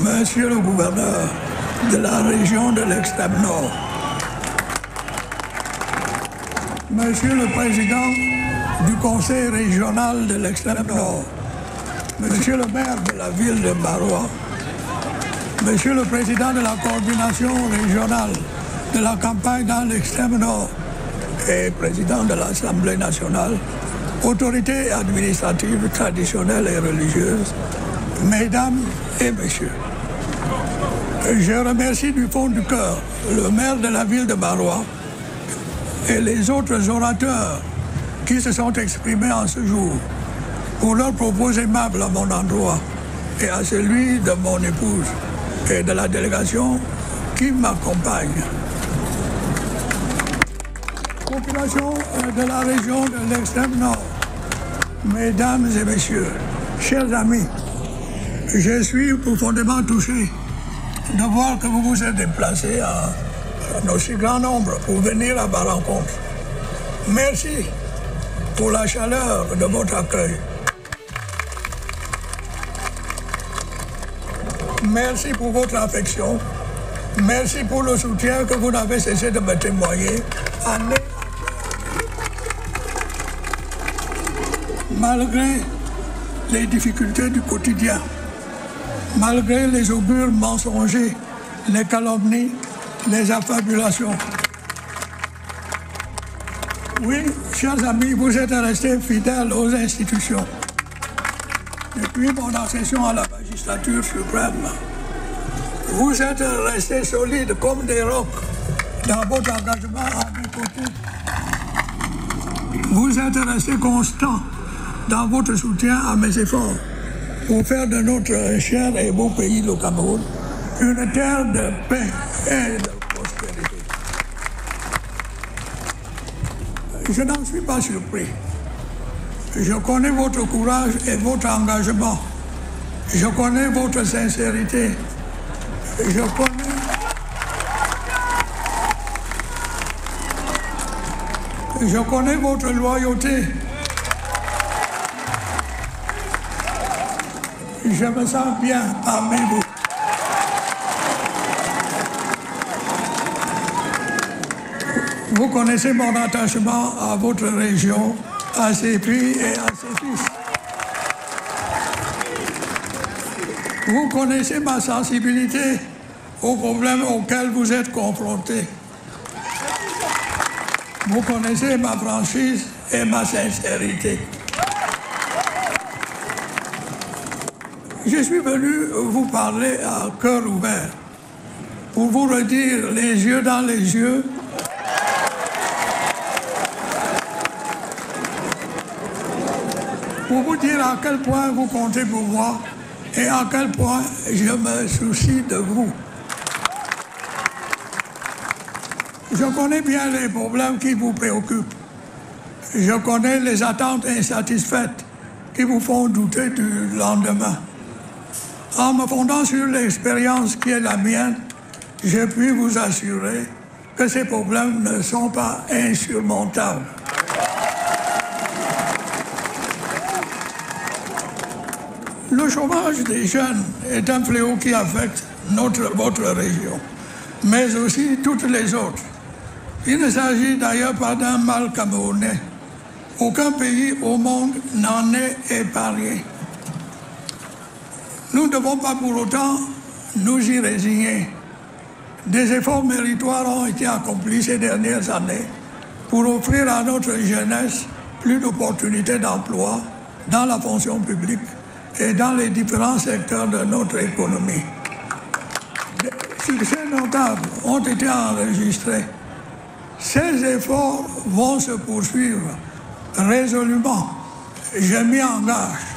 Monsieur le gouverneur de la région de l'extrême nord, Monsieur le président du conseil régional de l'extrême nord, Monsieur le maire de la ville de Maroua, Monsieur le président de la coordination régionale de la campagne dans l'extrême nord et président de l'Assemblée nationale, autorités administratives, traditionnelles et religieuses, mesdames et messieurs, je remercie du fond du cœur le maire de la ville de Maroua et les autres orateurs qui se sont exprimés en ce jour pour leurs propos aimables à mon endroit et à celui de mon épouse et de la délégation qui m'accompagne. Population de la région de l'extrême nord, mesdames et messieurs, chers amis, je suis profondément touché de voir que vous vous êtes déplacés en aussi grand nombre pour venir à ma rencontre. Merci pour la chaleur de votre accueil. Merci pour votre affection. Merci pour le soutien que vous n'avez cessé de me témoigner année après année. Malgré les difficultés du quotidien, malgré les augures mensongers, les calomnies, les affabulations. Oui, chers amis, vous êtes restés fidèles aux institutions. Depuis mon accession à la magistrature suprême, vous êtes restés solides comme des rocs dans votre engagement à mes côtés. Vous êtes restés constants dans votre soutien à mes efforts pour faire de notre cher et beau pays, le Cameroun, une terre de paix et de prospérité. Je n'en suis pas surpris. Je connais votre courage et votre engagement. Je connais votre sincérité. Je connais votre loyauté. Je me sens bien parmi vous. Vous connaissez mon attachement à votre région, à ses filles et à ses fils. Vous connaissez ma sensibilité aux problèmes auxquels vous êtes confrontés. Vous connaissez ma franchise et ma sincérité. Je suis venu vous parler à cœur ouvert pour vous redire les yeux dans les yeux pour vous dire à quel point vous comptez pour moi et à quel point je me soucie de vous. Je connais bien les problèmes qui vous préoccupent. Je connais les attentes insatisfaites qui vous font douter du lendemain. En me fondant sur l'expérience qui est la mienne, je puis vous assurer que ces problèmes ne sont pas insurmontables. Le chômage des jeunes est un fléau qui affecte votre région, mais aussi toutes les autres. Il ne s'agit d'ailleurs pas d'un mal camerounais. Aucun pays au monde n'en est épargné. Nous ne devons pas pour autant nous y résigner. Des efforts méritoires ont été accomplis ces dernières années pour offrir à notre jeunesse plus d'opportunités d'emploi dans la fonction publique et dans les différents secteurs de notre économie. Des succès notables ont été enregistrés. Ces efforts vont se poursuivre résolument. Je m'y engage.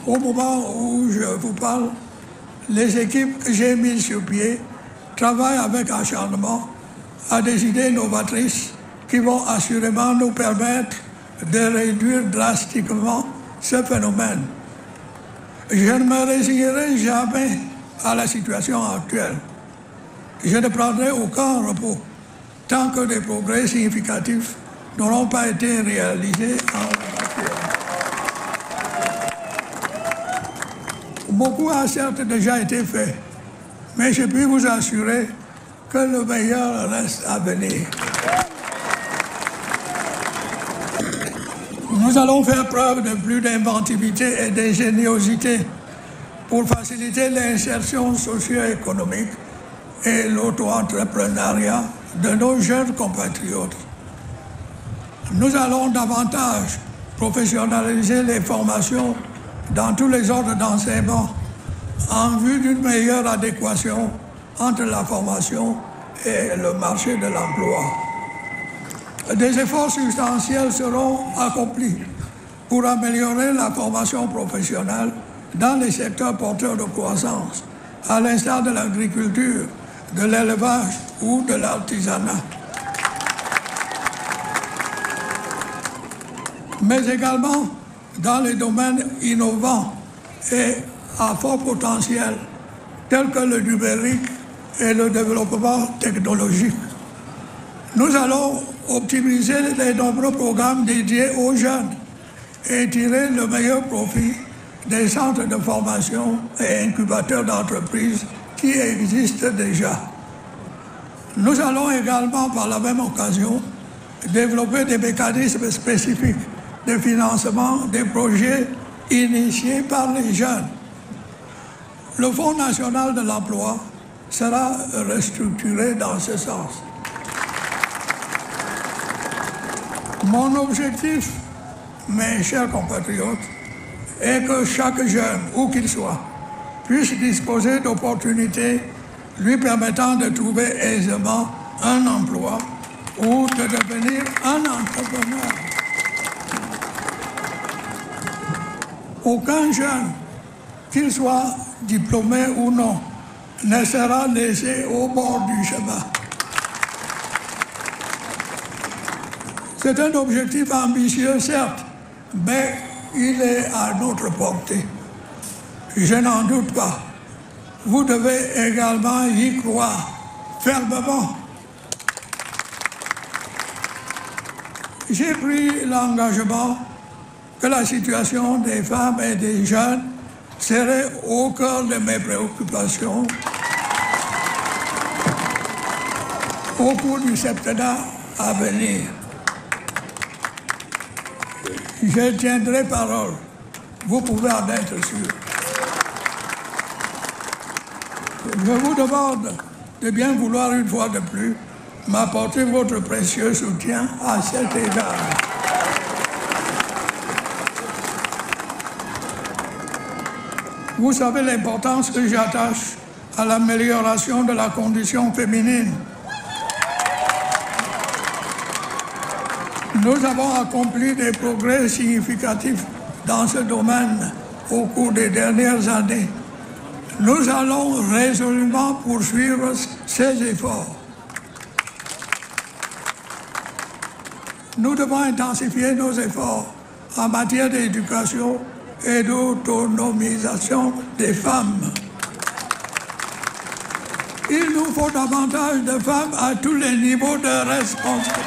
Au moment où je vous parle, les équipes que j'ai mises sur pied travaillent avec acharnement à des idées novatrices qui vont assurément nous permettre de réduire drastiquement ce phénomène. Je ne me résignerai jamais à la situation actuelle. Je ne prendrai aucun repos tant que des progrès significatifs n'auront pas été réalisés en la matière. Beaucoup a certes déjà été fait, mais je puis vous assurer que le meilleur reste à venir. Nous allons faire preuve de plus d'inventivité et d'ingéniosité pour faciliter l'insertion socio-économique et l'auto-entrepreneuriat de nos jeunes compatriotes. Nous allons davantage professionnaliser les formations dans tous les ordres d'enseignement en vue d'une meilleure adéquation entre la formation et le marché de l'emploi. Des efforts substantiels seront accomplis pour améliorer la formation professionnelle dans les secteurs porteurs de croissance, à l'instar de l'agriculture, de l'élevage ou de l'artisanat. Mais également dans les domaines innovants et à fort potentiel, tels que le numérique et le développement technologique. Nous allons optimiser les nombreux programmes dédiés aux jeunes et tirer le meilleur profit des centres de formation et incubateurs d'entreprises qui existent déjà. Nous allons également, par la même occasion, développer des mécanismes spécifiques de financement des projets initiés par les jeunes. Le Fonds national de l'emploi sera restructuré dans ce sens. Mon objectif, mes chers compatriotes, est que chaque jeune, où qu'il soit, puisse disposer d'opportunités lui permettant de trouver aisément un emploi ou de devenir un entrepreneur. Aucun jeune, qu'il soit diplômé ou non, ne sera laissé au bord du chemin. C'est un objectif ambitieux, certes, mais il est à notre portée. Je n'en doute pas. Vous devez également y croire fermement. J'ai pris l'engagement que la situation des femmes et des jeunes serait au cœur de mes préoccupations au cours du septennat à venir. Je tiendrai parole. Vous pouvez en être sûr. Je vous demande de bien vouloir une fois de plus m'apporter votre précieux soutien à cet égard. Vous savez l'importance que j'attache à l'amélioration de la condition féminine. Nous avons accompli des progrès significatifs dans ce domaine au cours des dernières années. Nous allons résolument poursuivre ces efforts. Nous devons intensifier nos efforts en matière d'éducation et d'autonomisation des femmes. Il nous faut davantage de femmes à tous les niveaux de responsabilité.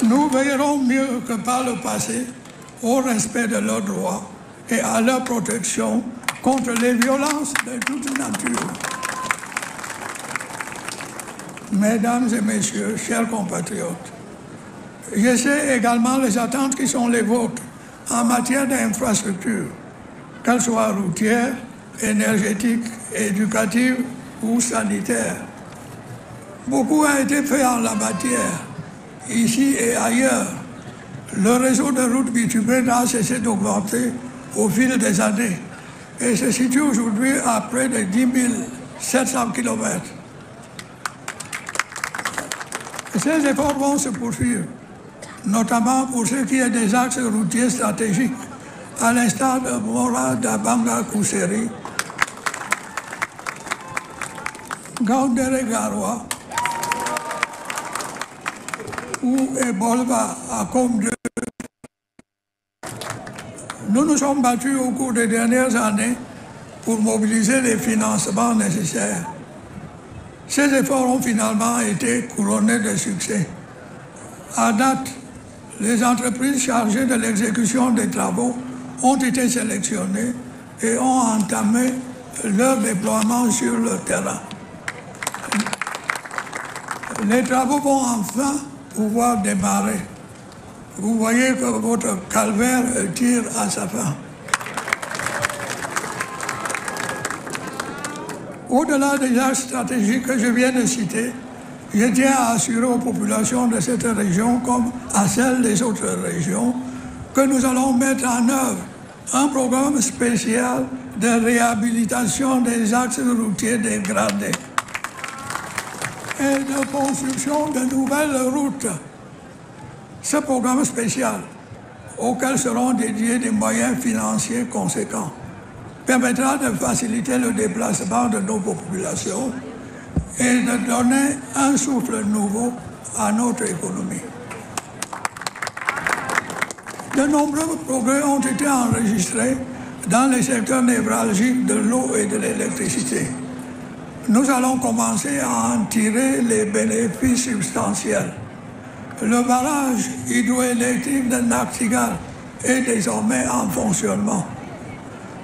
Nous veillerons mieux que par le passé au respect de leurs droits et à leur protection contre les violences de toute nature. Mesdames et messieurs, chers compatriotes, je sais également les attentes qui sont les vôtres en matière d'infrastructures, qu'elles soient routières, énergétiques, éducatives ou sanitaires. Beaucoup a été fait en la matière, ici et ailleurs. Le réseau de routes bitumées a cessé d'augmenter au fil des années et se situe aujourd'hui à près de 10 700 km. Ces efforts vont se poursuivre, notamment pour ce qui est des axes routiers stratégiques, à l'instar de Mora d'Abanga Kuseri, Gaundere Garoua ou Ebolva à Combe. Nous nous sommes battus au cours des dernières années pour mobiliser les financements nécessaires. Ces efforts ont finalement été couronnés de succès. À date, Les entreprises chargées de l'exécution des travaux ont été sélectionnées et ont entamé leur déploiement sur le terrain. Les travaux vont enfin pouvoir démarrer. Vous voyez que votre calvaire tire à sa fin. Au-delà des axes stratégiques que je viens de citer, je tiens à assurer aux populations de cette région comme à celles des autres régions que nous allons mettre en œuvre un programme spécial de réhabilitation des axes routiers dégradés et de construction de nouvelles routes. Ce programme spécial, auquel seront dédiés des moyens financiers conséquents, permettra de faciliter le déplacement de nos populations et de donner un souffle nouveau à notre économie. De nombreux progrès ont été enregistrés dans les secteurs névralgiques de l'eau et de l'électricité. Nous allons commencer à en tirer les bénéfices substantiels. Le barrage hydroélectrique de Nachtigal est désormais en fonctionnement.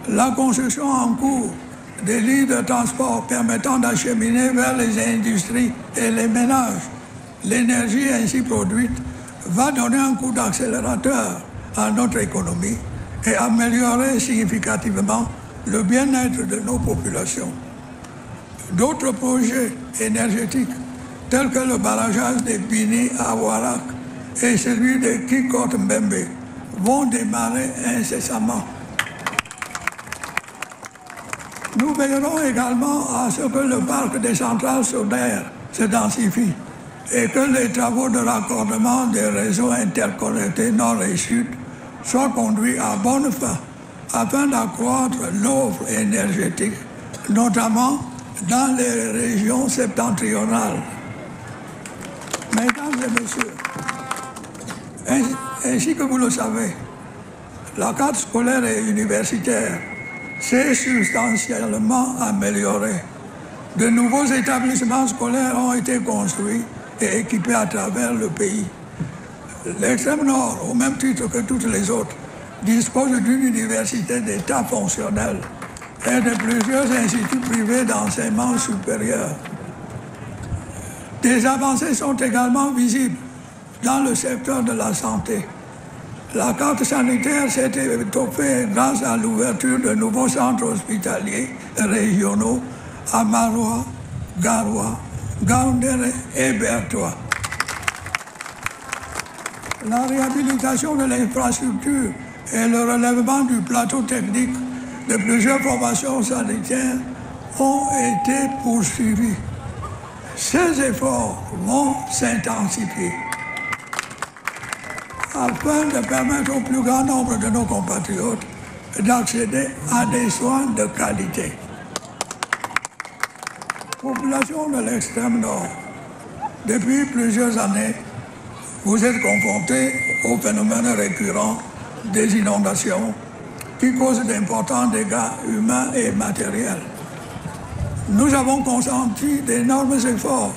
La construction en cours des lignes de transport permettant d'acheminer vers les industries et les ménages l'énergie ainsi produite va donner un coup d'accélérateur à notre économie et améliorer significativement le bien-être de nos populations. D'autres projets énergétiques, tels que le barragage de Bini à Warak et celui de Kikot Mbembe, vont démarrer incessamment. Nous veillerons également à ce que le parc des centrales solaires se densifie et que les travaux de raccordement des réseaux interconnectés nord et sud soient conduits à bonne fin afin d'accroître l'offre énergétique, notamment dans les régions septentrionales. Mesdames et messieurs, ainsi que vous le savez, la carte scolaire et universitaire s'est substantiellement améliorée. De nouveaux établissements scolaires ont été construits et équipés à travers le pays. L'extrême nord, au même titre que toutes les autres, dispose d'une université d'État fonctionnelle et de plusieurs instituts privés d'enseignement supérieur. Des avancées sont également visibles dans le secteur de la santé. La carte sanitaire s'est étoffée grâce à l'ouverture de nouveaux centres hospitaliers régionaux à Maroua, Garoua, Gaoundéré et Bertois. La réhabilitation de l'infrastructure et le relèvement du plateau technique de plusieurs formations sanitaires ont été poursuivis. Ces efforts vont s'intensifier afin de permettre au plus grand nombre de nos compatriotes d'accéder à des soins de qualité. Population de l'extrême nord, depuis plusieurs années, vous êtes confrontés au phénomène récurrent des inondations qui causent d'importants dégâts humains et matériels. Nous avons consenti d'énormes efforts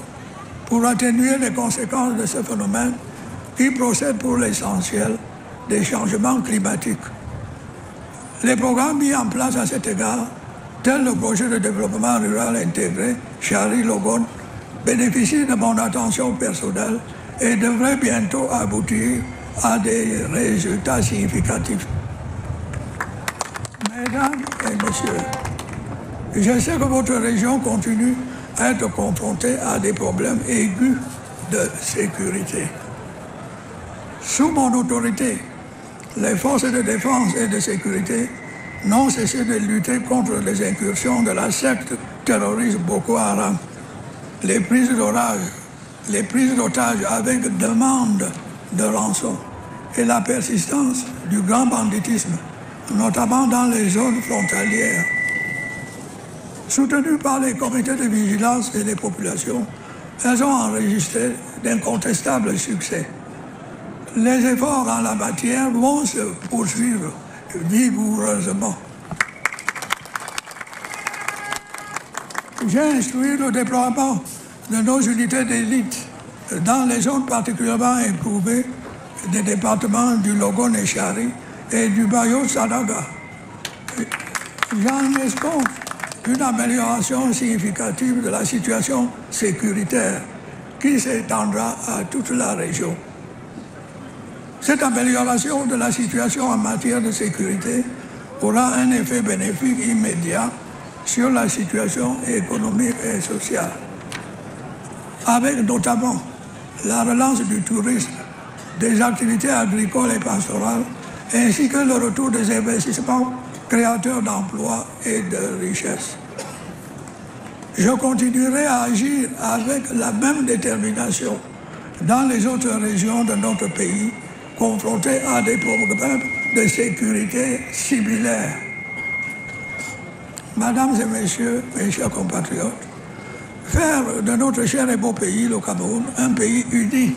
pour atténuer les conséquences de ce phénomène qui procède pour l'essentiel des changements climatiques. Les programmes mis en place à cet égard, tel le projet de développement rural intégré Chari-Logon, bénéficient de mon attention personnelle et devraient bientôt aboutir à des résultats significatifs. Mesdames et messieurs, je sais que votre région continue à être confrontée à des problèmes aigus de sécurité. Sous mon autorité, les forces de défense et de sécurité n'ont cessé de lutter contre les incursions de la secte terroriste Boko Haram, les prises d'otages avec demande de rançon et la persistance du grand banditisme, notamment dans les zones frontalières. Soutenues par les comités de vigilance et les populations, elles ont enregistré d'incontestables succès. Les efforts en la matière vont se poursuivre vigoureusement. J'ai instruit le déploiement de nos unités d'élite dans les zones particulièrement éprouvées des départements du Logo-Nechari et du Bayo-Sadaga. J'en escompte une amélioration significative de la situation sécuritaire qui s'étendra à toute la région. Cette amélioration de la situation en matière de sécurité aura un effet bénéfique immédiat sur la situation économique et sociale, avec notamment la relance du tourisme, des activités agricoles et pastorales, ainsi que le retour des investissements créateurs d'emplois et de richesses. Je continuerai à agir avec la même détermination dans les autres régions de notre pays confrontées à des problèmes de sécurité similaires. Mesdames et messieurs, mes chers compatriotes, faire de notre cher et beau pays, le Cameroun, un pays uni,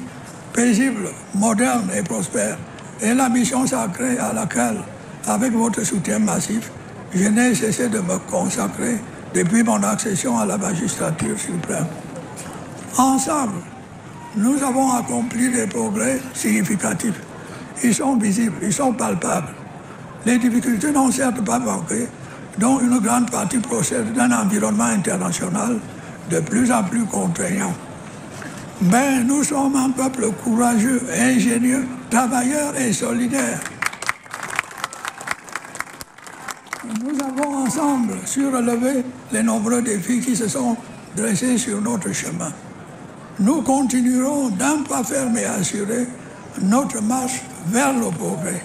paisible, moderne et prospère est la mission sacrée à laquelle, avec votre soutien massif, je n'ai cessé de me consacrer depuis mon accession à la magistrature suprême. Ensemble, nous avons accompli des progrès significatifs. Ils sont visibles, ils sont palpables. Les difficultés n'ont certes pas manqué, dont une grande partie procède d'un environnement international de plus en plus contraignant. Mais nous sommes un peuple courageux, ingénieux, travailleur et solidaire. Nous avons ensemble su relever les nombreux défis qui se sont dressés sur notre chemin. Nous continuerons d'un pas ferme et assuré notre marche vers le progrès.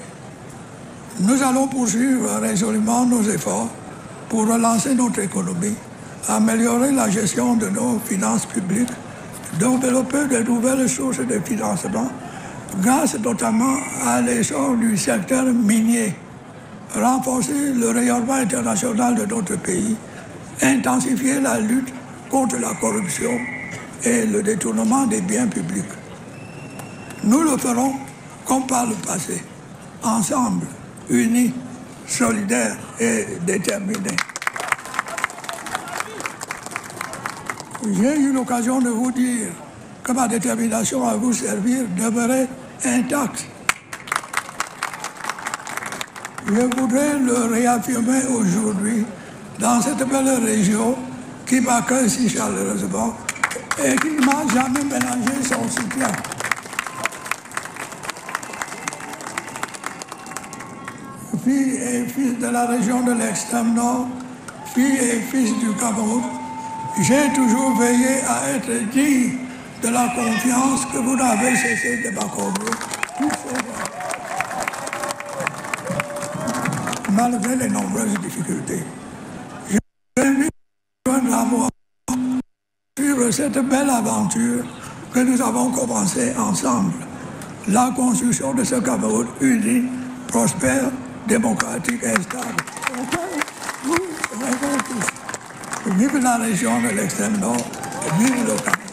Nous allons poursuivre résolument nos efforts pour relancer notre économie, améliorer la gestion de nos finances publiques, développer de nouvelles sources de financement, grâce notamment à l'essor du secteur minier, renforcer le rayonnement international de notre pays, intensifier la lutte contre la corruption et le détournement des biens publics. Nous le ferons comme par le passé, ensemble, unis, solidaires et déterminés. J'ai eu l'occasion de vous dire que ma détermination à vous servir demeurait intacte. Je voudrais le réaffirmer aujourd'hui dans cette belle région qui m'accueille si chaleureusement et qui ne m'a jamais ménagé son soutien. Filles et fils de la région de l'extrême nord, filles et fils du Cameroun, j'ai toujours veillé à être digne de la confiance que vous n'avez cessé de m'accorder tous ces ans, malgré les nombreuses difficultés. Je vous invite à suivre cette belle aventure que nous avons commencée ensemble, la construction de ce Cameroun uni, prospère, démocratique et stable. Nous rêvons tous. Vive la région de l'extrême nord, vive le Cameroun.